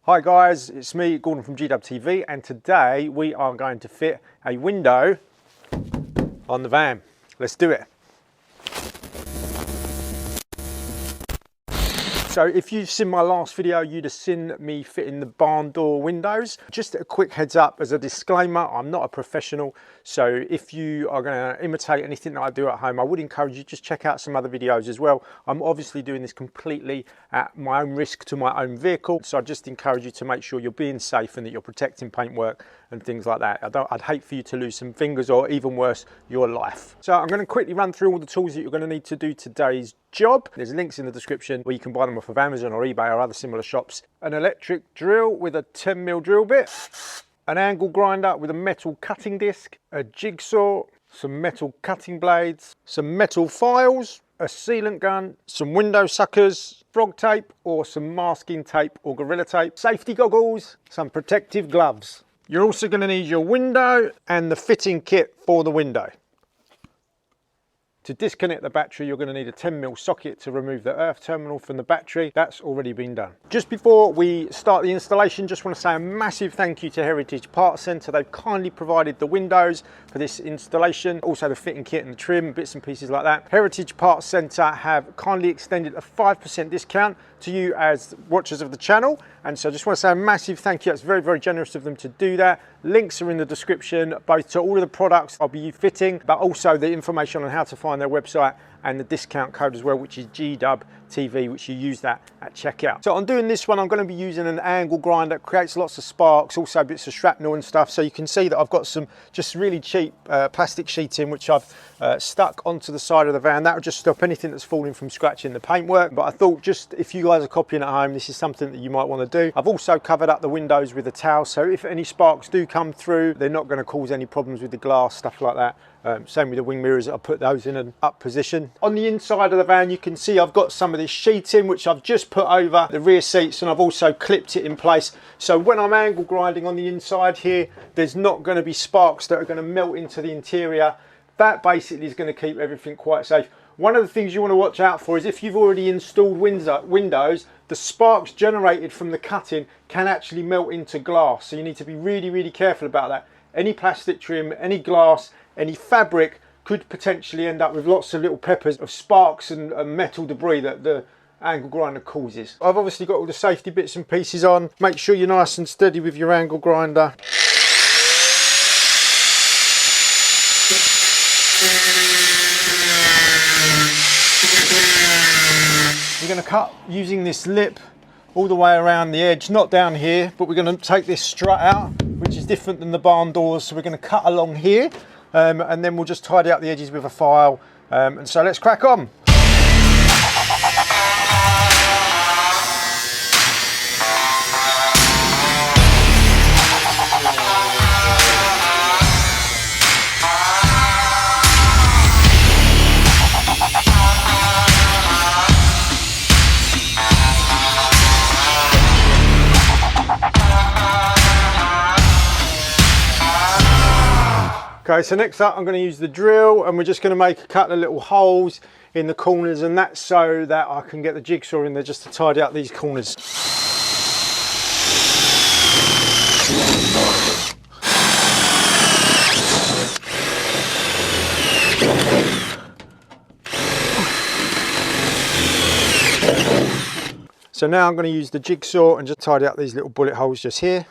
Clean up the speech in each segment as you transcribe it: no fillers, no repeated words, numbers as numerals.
Hi guys, it's me, Gordon from GDUBTV, and today we are going to fit a window on the van. Let's do it. So if you've seen my last video, you'd have seen me fitting the barn door windows. Just a quick heads up as a disclaimer, I'm not a professional, so if you are going to imitate anything that I do at home, I would encourage you to just check out some other videos as well. I'm obviously doing this completely at my own risk to my own vehicle, so I just encourage you to make sure you're being safe and that you're protecting paintwork and things like that. I'd hate for you to lose some fingers or even worse, your life. So I'm going to quickly run through all the tools that you're going to need to do today's job. There's links in the description where you can buy them off of Amazon or eBay or other similar shops. An electric drill with a 10mm drill bit, an angle grinder with a metal cutting disc, a jigsaw, some metal cutting blades, some metal files, a sealant gun, some window suckers, frog tape or some masking tape or gorilla tape, safety goggles, some protective gloves. You're also going to need your window and the fitting kit for the window. To disconnect the battery, you're going to need a 10mm socket to remove the earth terminal from the battery. That's already been done. Just before we start the installation, just want to say a massive thank you to Heritage Parts Centre. They've kindly provided the windows for this installation, also the fitting kit and the trim, bits and pieces like that. Heritage Parts Centre have kindly extended a 5% discount to you as watchers of the channel, and so I just want to say a massive thank you. It's very, very generous of them to do that. Links are in the description, both to all of the products I'll be fitting, but also the information on how to find their website and the discount code as well, which is GDUBTV, which you use that at checkout. So on doing this one, I'm going to be using an angle grinder. It creates lots of sparks, also bits of shrapnel and stuff. So you can see that I've got some just really cheap plastic sheeting, which I've stuck onto the side of the van. That will just stop anything that's falling from scratching the paintwork. But I thought, just if you guys are copying at home, this is something that you might want to do. I've also covered up the windows with a towel, so if any sparks do come through, they're not going to cause any problems with the glass, stuff like that. Same with the wing mirrors, I put those in an up position. On the inside of the van, you can see I've got some of this sheeting which I've just put over the rear seats, and I've also clipped it in place. So when I'm angle grinding on the inside here, there's not going to be sparks that are going to melt into the interior. That basically is going to keep everything quite safe. One of the things you want to watch out for is if you've already installed windows, the sparks generated from the cutting can actually melt into glass. So you need to be really, really careful about that. Any plastic trim, any glass, any fabric could potentially end up with lots of little peppers of sparks and metal debris that the angle grinder causes. I've obviously got all the safety bits and pieces on. Make sure you're nice and steady with your angle grinder. We're going to cut using this lip all the way around the edge, not down here, but we're going to take this strut out, which is different than the barn doors. So we're going to cut along here. And then we'll just tidy up the edges with a file, and so let's crack on. Okay, so next up I'm going to use the drill, and we're just going to make a couple of little holes in the corners, and that's so that I can get the jigsaw in there just to tidy up these corners. So now I'm going to use the jigsaw and just tidy up these little bullet holes just here.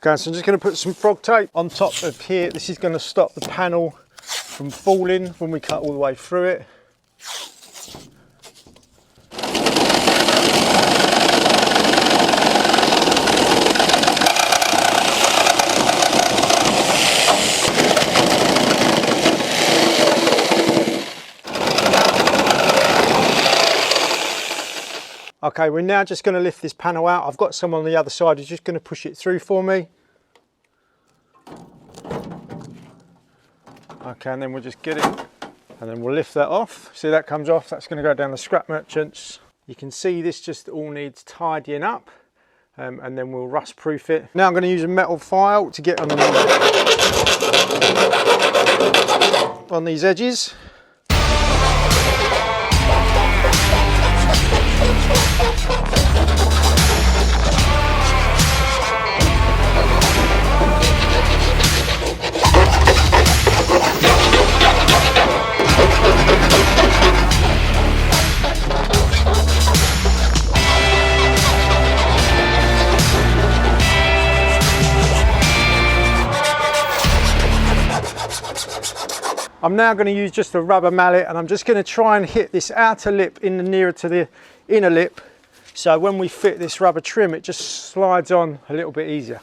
Okay, so I'm just going to put some frog tape on top of here. This is going to stop the panel from falling when we cut all the way through it. Okay, we're now just going to lift this panel out. I've got some on the other side who's just going to push it through for me. Okay, and then we'll just get it, and then we'll lift that off. See, that comes off. That's going to go down the scrap merchants. You can see this just all needs tidying up, and then we'll rust proof it. Now I'm going to use a metal file to get on these edges. I'm now going to use just a rubber mallet, and I'm just going to try and hit this outer lip in the nearer to the inner lip, so when we fit this rubber trim it just slides on a little bit easier.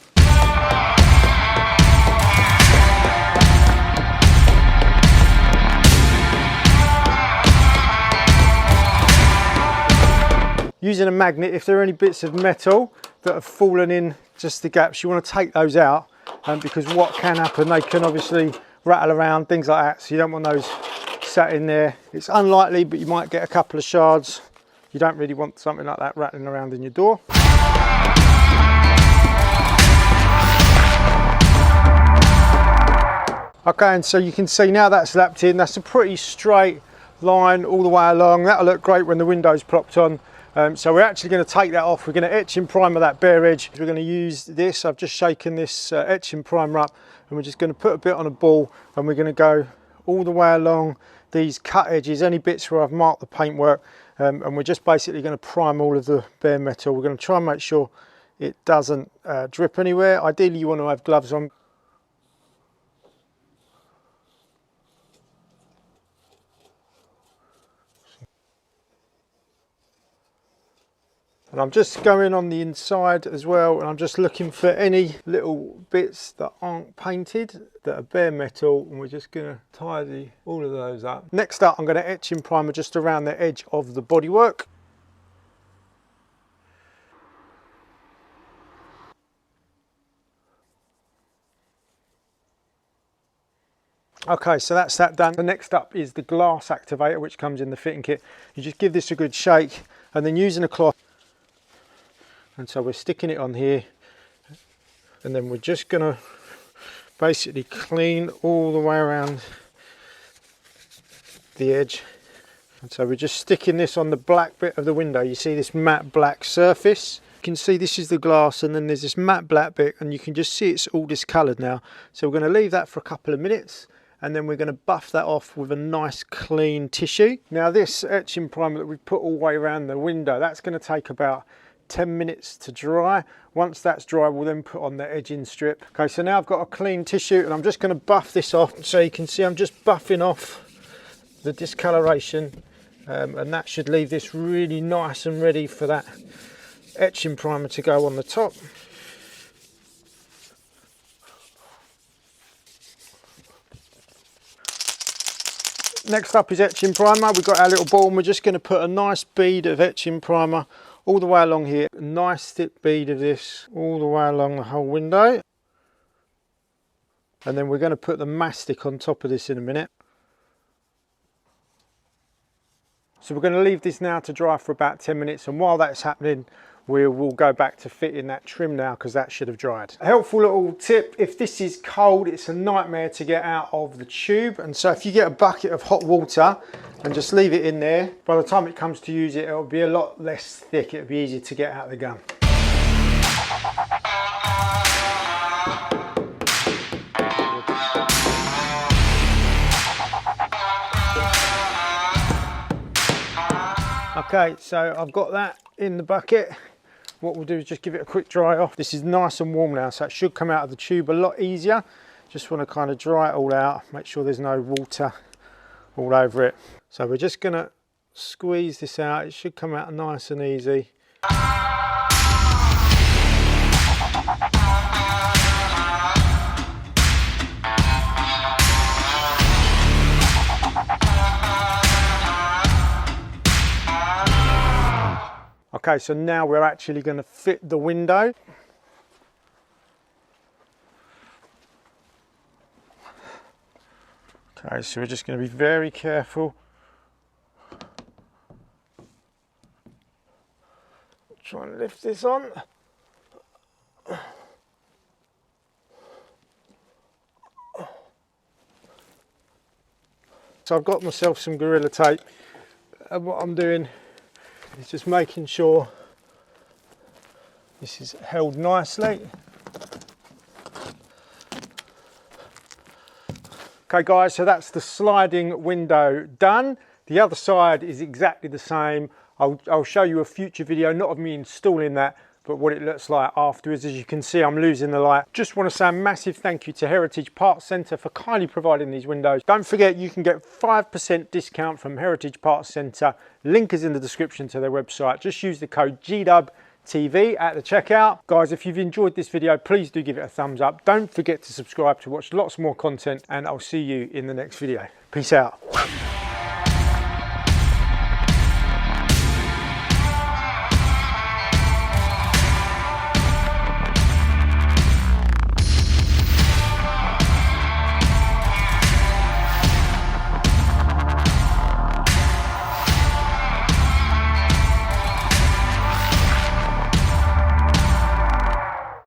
Using a magnet, if there are any bits of metal that have fallen in just the gaps, you want to take those out, because what can happen, they can obviously rattle around, things like that, so you don't want those sat in there. It's unlikely, but you might get a couple of shards. You don't really want something like that rattling around in your door. Okay, and so you can see now that's lapped in. That's a pretty straight line all the way along. That'll look great when the window's plopped on. So we're actually going to take that off. We're going to etch and primer that bare edge. We're going to use this. I've just shaken this etch and primer up, and we're just going to put a bit on a ball, and we're going to go all the way along these cut edges, any bits where I've marked the paintwork, and we're just basically going to prime all of the bare metal. We're going to try and make sure it doesn't drip anywhere. Ideally you want to have gloves on. And I'm just going on the inside as well, and I'm just looking for any little bits that aren't painted, that are bare metal, and we're just going to tidy all of those up. Next up, I'm going to etch and primer just around the edge of the bodywork. Okay, so that's that done. The next up is the glass activator, which comes in the fitting kit. You just give this a good shake, and then using a cloth, and so we're sticking it on here, and then we're just going to basically clean all the way around the edge. And so we're just sticking this on the black bit of the window. You see this matte black surface? You can see this is the glass, and then there's this matte black bit, and you can just see it's all discoloured now. So we're going to leave that for a couple of minutes, and then we're going to buff that off with a nice clean tissue. Now this etching primer that we put all the way around the window, that's going to take about 10 minutes to dry. Once that's dry, we'll then put on the edging strip. Okay, so now I've got a clean tissue, and I'm just going to buff this off. So you can see I'm just buffing off the discoloration, and that should leave this really nice and ready for that etching primer to go on the top. Next up is etching primer. We've got our little ball, and we're just going to put a nice bead of etching primer all the way along here. A nice thick bead of this all the way along the whole window. And then we're going to put the mastic on top of this in a minute. So we're going to leave this now to dry for about 10 minutes, and while that's happening, we'll go back to fitting that trim now, because that should have dried. A helpful little tip: if this is cold, it's a nightmare to get out of the tube, and so if you get a bucket of hot water and just leave it in there, by the time it comes to use it, it'll be a lot less thick. It'll be easier to get out of the gun. Okay, so I've got that in the bucket. What we'll do is just give it a quick dry off. This is nice and warm now, so it should come out of the tube a lot easier. Just want to kind of dry it all out, make sure there's no water all over it. So we're just going to squeeze this out. It should come out nice and easy. Okay, so now we're actually going to fit the window. Okay, so we're just going to be very careful. Try and lift this on. So I've got myself some Gorilla Tape, and what I'm doing is just making sure this is held nicely. Okay guys, so that's the sliding window done. The other side is exactly the same. I'll show you a future video, not of me installing that, but what it looks like afterwards. As you can see, I'm losing the light. Just want to say a massive thank you to Heritage Parts Centre for kindly providing these windows. Don't forget, you can get 5% discount from Heritage Parts Centre. Link is in the description to their website. Just use the code GDUBTV at the checkout. Guys, if you've enjoyed this video, please do give it a thumbs up. Don't forget to subscribe to watch lots more content, and I'll see you in the next video. Peace out.